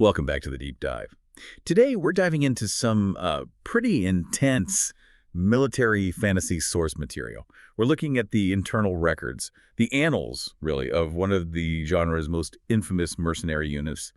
Welcome back to the Deep Dive. Today, we're diving into some pretty intense military fantasy source material. We're looking at the internal records, the annals, really, of one of the genre's most infamous mercenary units,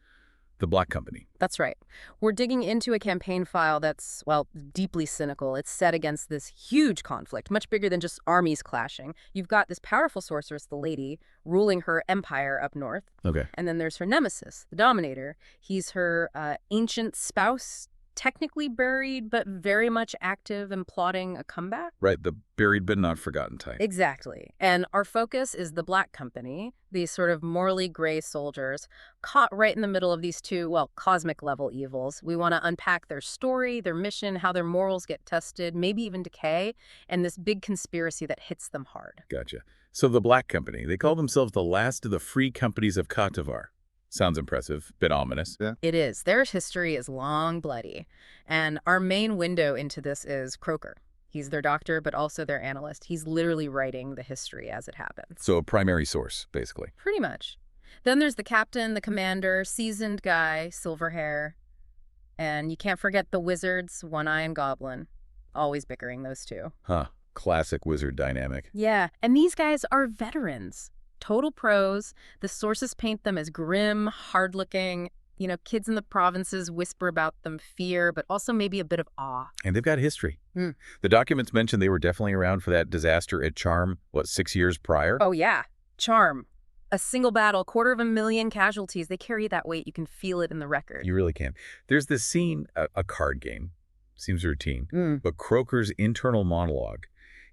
the Black Company. That's right. We're digging into a campaign file that's, well, deeply cynical. It's set against this huge conflict, much bigger than just armies clashing. You've got this powerful sorceress, the Lady, ruling her empire up north. Okay. And then there's her nemesis, the Dominator. He's her ancient spouse, technically buried, but very much active and plotting a comeback. Right, the buried but not forgotten type. Exactly. And our focus is the Black Company, these sort of morally gray soldiers caught right in the middle of these two, well, cosmic level evils. We want to unpack their story, their mission, how their morals get tested, maybe even decay, and this big conspiracy that hits them hard. Gotcha. So the Black Company, they call themselves the last of the free companies of Katavar. Sounds impressive, bit ominous. Yeah. It is. Their history is long, bloody. And our main window into this is Croaker. He's their doctor, but also their analyst. He's literally writing the history as it happens. So a primary source, basically. Pretty much. Then there's the captain, the commander, seasoned guy, silver hair. And you can't forget the wizards, One Eye and Goblin. Always bickering, those two. Huh. Classic wizard dynamic. Yeah, and these guys are veterans. Total pros. The sources paint them as grim, hard-looking. You know, kids in the provinces whisper about them fear, but also maybe a bit of awe. And they've got history. Mm. The documents mention they were definitely around for that disaster at Charm, 6 years prior? Oh, yeah. Charm. A single battle, 250,000 casualties. They carry that weight. You can feel it in the record. You really can. There's this scene, a card game. Seems routine. But Croaker's internal monologue,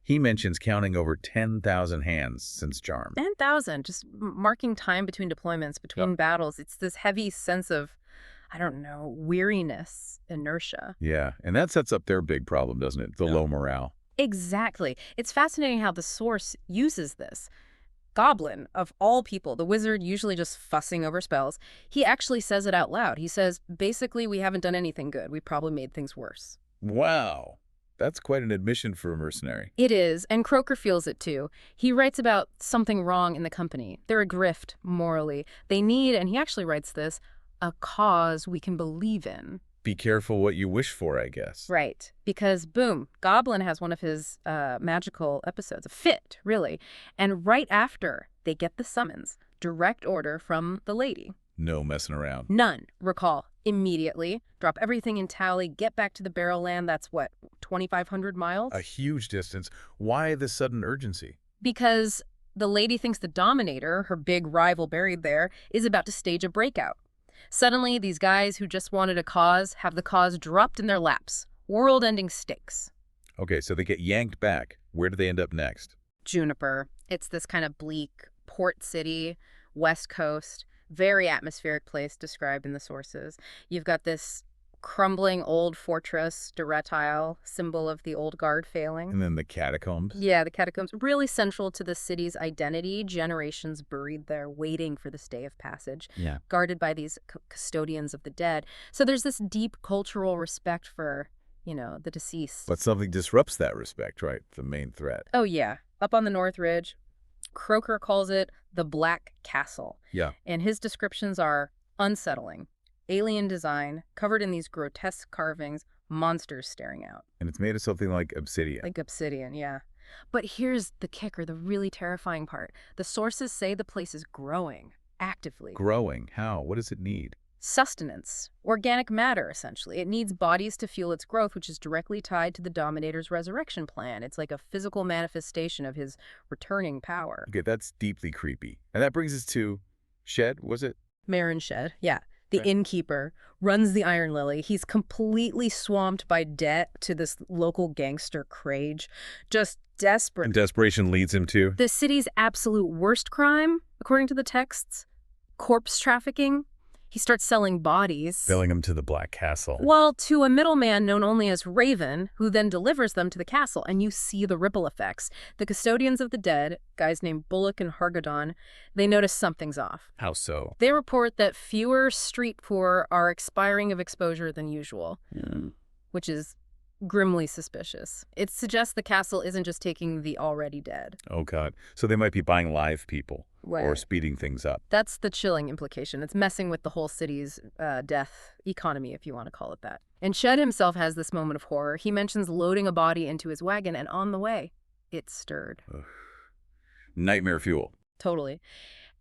he mentions counting over 10,000 hands since Charm. 10,000, just marking time between deployments, between battles. It's this heavy sense of, I don't know, weariness, inertia. Yeah, and that sets up their big problem, doesn't it? The low morale. Exactly. It's fascinating how the source uses this. Goblin, of all people, the wizard usually just fussing over spells, he actually says it out loud. He says, basically, we haven't done anything good. We probably made things worse. Wow. That's quite an admission for a mercenary. It is, and Croaker feels it too. He writes about something wrong in the company. They're adrift, morally. They need, and he actually writes this, a cause we can believe in. Be careful what you wish for, I guess. Right, because boom, Goblin has one of his magical episodes, a fit, really. And right after, they get the summons, direct order from the Lady. No messing around. None. Recall, immediately, drop everything in tally, get back to the Barrow Land. That's what, 2,500 miles? A huge distance. Why the sudden urgency? Because the Lady thinks the Dominator, her big rival buried there, is about to stage a breakout. Suddenly, these guys who just wanted a cause have the cause dropped in their laps. World-ending stakes. Okay, so they get yanked back. Where do they end up next? Juniper. It's this kind of bleak port city, west coast, very atmospheric place described in the sources. You've got this crumbling old fortress, Duretile, symbol of the old guard failing. And then the catacombs? Yeah, the catacombs, really central to the city's identity. Generations buried there, waiting for this day of passage, guarded by these custodians of the dead. So there's this deep cultural respect for, you know, the deceased. But something disrupts that respect, right? The main threat. Oh, yeah. Up on the North Ridge, Croaker calls it the Black Castle. Yeah. And his descriptions are unsettling. Alien design, covered in these grotesque carvings, monsters staring out. And it's made of something like obsidian. Like obsidian, yeah. But here's the kicker, the really terrifying part. The sources say the place is growing, actively. Growing? How? What does it need? Sustenance. Organic matter, essentially. It needs bodies to fuel its growth, which is directly tied to the Dominator's resurrection plan. It's like a physical manifestation of his returning power. Okay, that's deeply creepy. And that brings us to Shed, was it? Marron Shed, yeah. The innkeeper runs the Iron Lily. He's completely swamped by debt to this local gangster Crage. Just desperate. And desperation leads him to? The city's absolute worst crime, according to the texts, corpse trafficking. He starts selling bodies. Selling them to the Black Castle. Well, to a middleman known only as Raven, who then delivers them to the castle, and you see the ripple effects. The custodians of the dead, guys named Bullock and Hargadon, they notice something's off. How so? They report that fewer street poor are expiring of exposure than usual, which is grimly suspicious. It suggests the castle isn't just taking the already dead. Oh, God. So they might be buying live people. or speeding things up. That's the chilling implication. It's messing with the whole city's death economy, if you want to call it that. And Shed himself has this moment of horror. He mentions loading a body into his wagon, and on the way, it stirred. Ugh. Nightmare fuel. Totally.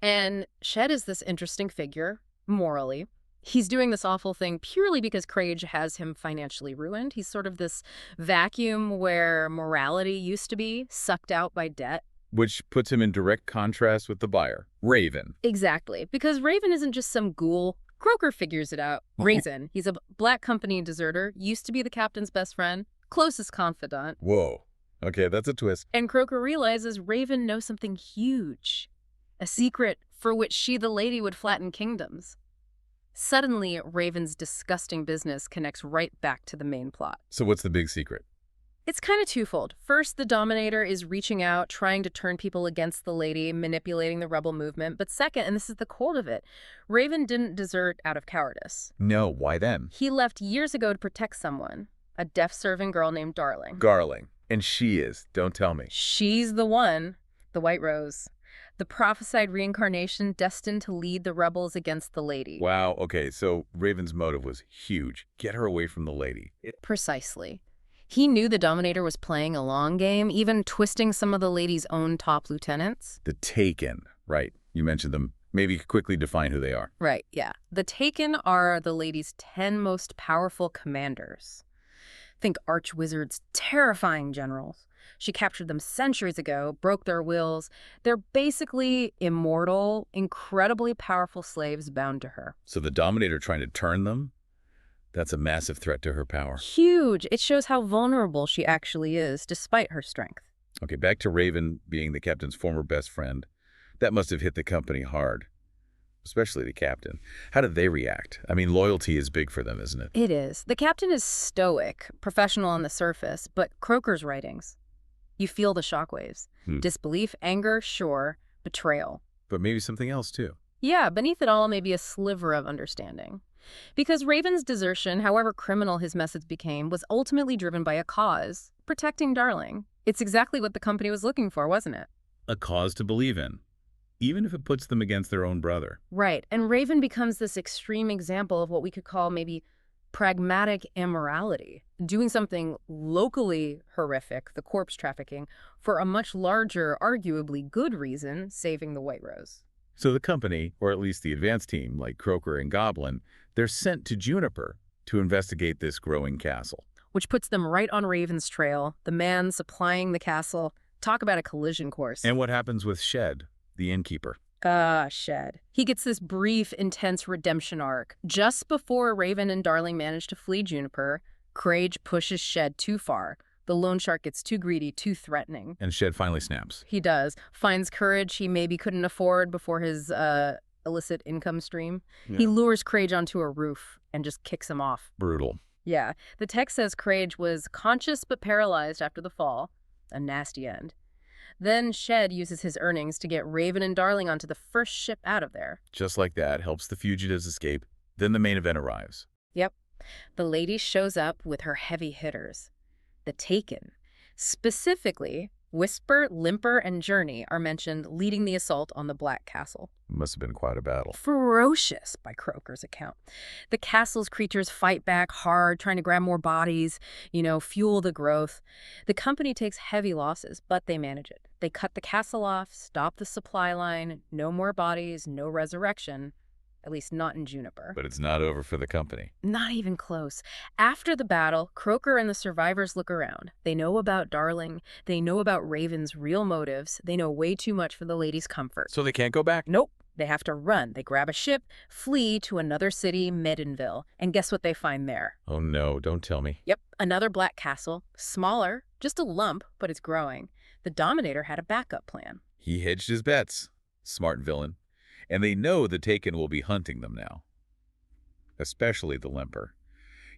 And Shed is this interesting figure, morally. He's doing this awful thing purely because Crage has him financially ruined. He's sort of this vacuum where morality used to be, sucked out by debt. Which puts him in direct contrast with the buyer, Raven. Exactly. Because Raven isn't just some ghoul. Croaker figures it out. Raisin. He's a Black Company deserter, used to be the captain's best friend, closest confidant. Whoa. Okay, that's a twist. And Croaker realizes Raven knows something huge. A secret for which she, the lady, would flatten kingdoms. Suddenly, Raven's disgusting business connects right back to the main plot. So what's the big secret? It's kind of twofold. First, the Dominator is reaching out, trying to turn people against the lady, manipulating the rebel movement. But second, and this is the core of it, Raven didn't desert out of cowardice. No, why then? He left years ago to protect someone, a deaf-serving girl named Darling. Garling. And she is, don't tell me. She's the one, the White Rose. The prophesied reincarnation destined to lead the rebels against the lady. Wow, okay, so Raven's motive was huge. Get her away from the lady. Precisely. He knew the Dominator was playing a long game, even twisting some of the lady's own top lieutenants. The Taken, right. You mentioned them. Maybe quickly define who they are. Right, yeah. The Taken are the lady's 10 most powerful commanders. Think archwizards, terrifying generals. She captured them centuries ago, broke their wills. They're basically immortal, incredibly powerful slaves bound to her. So the Dominator trying to turn them? That's a massive threat to her power. Huge. It shows how vulnerable she actually is, despite her strength. Okay, back to Raven being the captain's former best friend. That must have hit the company hard, especially the captain. How did they react? I mean, loyalty is big for them, isn't it? It is. The captain is stoic, professional on the surface, but Croaker's writings, you feel the shockwaves. Disbelief, anger, sure, betrayal. But maybe something else, too. Yeah, beneath it all may be a sliver of understanding. Because Raven's desertion, however criminal his methods became, was ultimately driven by a cause, protecting Darling. It's exactly what the company was looking for, wasn't it? A cause to believe in, even if it puts them against their own brother. Right, and Raven becomes this extreme example of what we could call maybe pragmatic immorality, doing something locally horrific, the corpse trafficking, for a much larger, arguably good reason, saving the White Rose. So the company, or at least the advance team, like Croaker and Goblin, they're sent to Juniper to investigate this growing castle. Which puts them right on Raven's trail, the man supplying the castle. Talk about a collision course. And what happens with Shed, the innkeeper? Shed. He gets this brief, intense redemption arc. Just before Raven and Darling manage to flee Juniper, Crage pushes Shed too far. The loan shark gets too greedy, too threatening. And Shed finally snaps. He does. Finds courage he maybe couldn't afford before his illicit income stream. Yeah. He lures Crage onto a roof and just kicks him off. Brutal. Yeah. The text says Crage was conscious but paralyzed after the fall. A nasty end. Then Shed uses his earnings to get Raven and Darling onto the first ship out of there. Just like that, helps the fugitives escape. Then the main event arrives. Yep. The lady shows up with her heavy hitters. The Taken. Specifically, Whisper, Limper, and Journey are mentioned leading the assault on the Black Castle. Must have been quite a battle. Ferocious, by Croaker's account. The castle's creatures fight back hard, trying to grab more bodies, fuel the growth. The company takes heavy losses, but they manage it. They cut the castle off, stop the supply line, no more bodies, no resurrection. At least not in Juniper. But it's not over for the company. Not even close. After the battle, Croaker and the survivors look around. They know about Darling. They know about Raven's real motives. They know way too much for the lady's comfort. So they can't go back? Nope. They have to run. They grab a ship, flee to another city, Medenville. And guess what they find there? Oh no, don't tell me. Yep, another black castle. Smaller, just a lump, but it's growing. The Dominator had a backup plan. He hedged his bets. Smart villain. And they know the Taken will be hunting them now. Especially the Limper.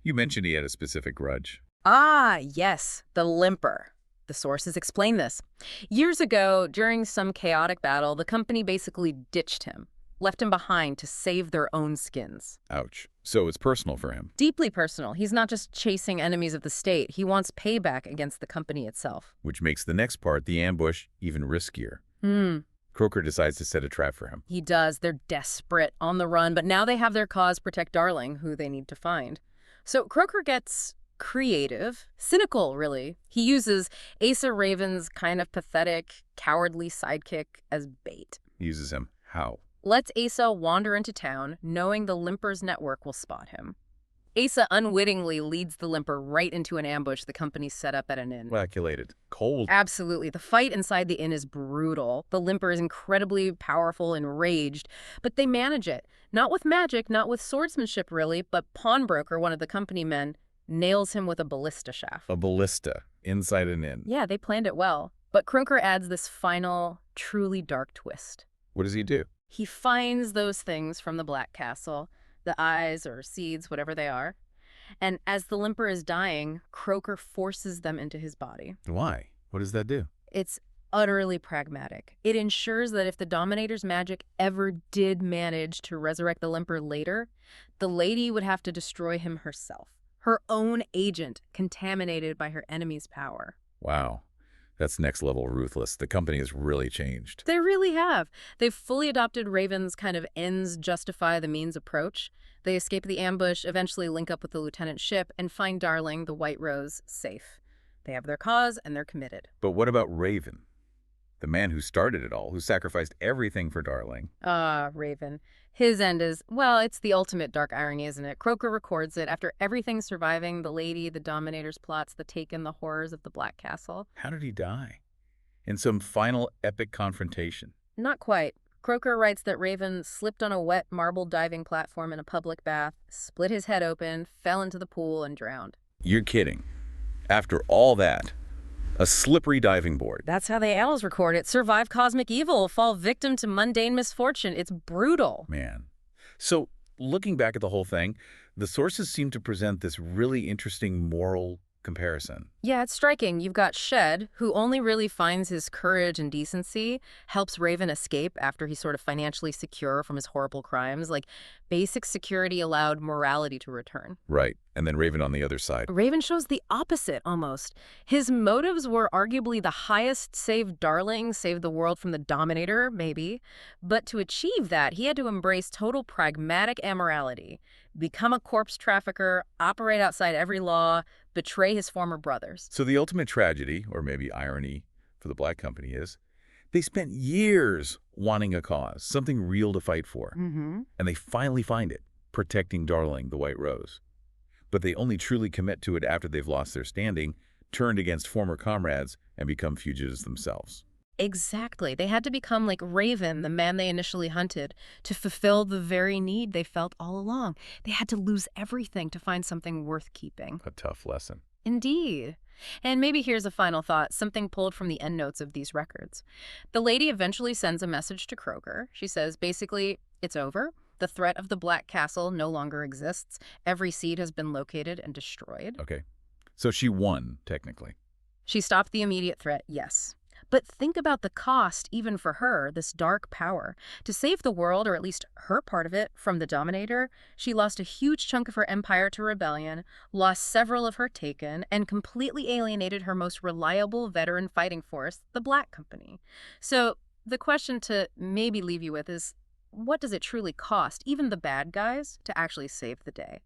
You mentioned he had a specific grudge. Ah, yes, the Limper. The sources explain this. Years ago, during some chaotic battle, the company basically ditched him, left him behind to save their own skins. Ouch. So it's personal for him. Deeply personal. He's not just chasing enemies of the state. He wants payback against the company itself. Which makes the next part, the ambush, even riskier. Croaker decides to set a trap for him. He does. They're desperate, on the run, but now they have their cause protect Darling, who they need to find. So Croaker gets creative, cynical, really. He uses Asa Raven's kind of pathetic, cowardly sidekick as bait. Uses him. How? Lets Asa wander into town, knowing the Limper's network will spot him. Asa unwittingly leads the Limper right into an ambush the company set up at an inn. Calculated. Cold. Absolutely. The fight inside the inn is brutal. The Limper is incredibly powerful and enraged, but they manage it. Not with magic, not with swordsmanship, really, but Pawnbroker, one of the company men, nails him with a ballista shaft. A ballista inside an inn. Yeah, they planned it well. But Croaker adds this final, truly dark twist. What does he do? He finds those things from the Black Castle, the eyes or seeds, whatever they are. And as the Limper is dying, Croaker forces them into his body. Why? What does that do? It's utterly pragmatic. It ensures that if the Dominator's magic ever did manage to resurrect the Limper later, the lady would have to destroy him herself. Her own agent, contaminated by her enemy's power. Wow. That's next level ruthless. The company has really changed. They really have. They've fully adopted Raven's kind of ends justify the means approach. They escape the ambush, eventually link up with the lieutenant's ship, and find Darling, the White Rose, safe. They have their cause, and they're committed. But what about Raven? The man who started it all, who sacrificed everything for Darling. Raven. His end is, well, it's the ultimate dark irony, isn't it? Croaker records it after everything surviving, the lady, the Dominator's plots, the Taken, the horrors of the Black Castle. How did he die? In some final epic confrontation? Not quite. Croaker writes that Raven slipped on a wet marble diving platform in a public bath, split his head open, fell into the pool, and drowned. You're kidding. After all that, a slippery diving board. That's how the annals record it. Survive cosmic evil, fall victim to mundane misfortune. It's brutal. Man. So, looking back at the whole thing, the sources seem to present this really interesting moral comparison. Yeah, it's striking. You've got Shed, who only really finds his courage and decency, helps Raven escape after he's sort of financially secure from his horrible crimes. Like, basic security allowed morality to return. Right. And then Raven on the other side. Raven shows the opposite, almost. His motives were arguably the highest: save Darling, save the world from the Dominator, maybe. But to achieve that, he had to embrace total pragmatic amorality, become a corpse trafficker, operate outside every law, betray his former brothers. So the ultimate tragedy, or maybe irony, for the Black Company is they spent years wanting a cause, something real to fight for. And they finally find it, protecting Darling, the White Rose. But they only truly commit to it after they've lost their standing, turned against former comrades, and become fugitives themselves. Exactly. They had to become like Raven, the man they initially hunted, to fulfill the very need they felt all along. They had to lose everything to find something worth keeping. A tough lesson. Indeed. And maybe here's a final thought, something pulled from the endnotes of these records. The lady eventually sends a message to Croaker. She says, basically, it's over. The threat of the Black Castle no longer exists. Every seed has been located and destroyed. Okay. So she won, technically. She stopped the immediate threat, yes. But think about the cost, even for her, this dark power. To save the world, or at least her part of it, from the Dominator, she lost a huge chunk of her empire to rebellion, lost several of her Taken, and completely alienated her most reliable veteran fighting force, the Black Company. So the question to maybe leave you with is, what does it truly cost, even the bad guys, to actually save the day?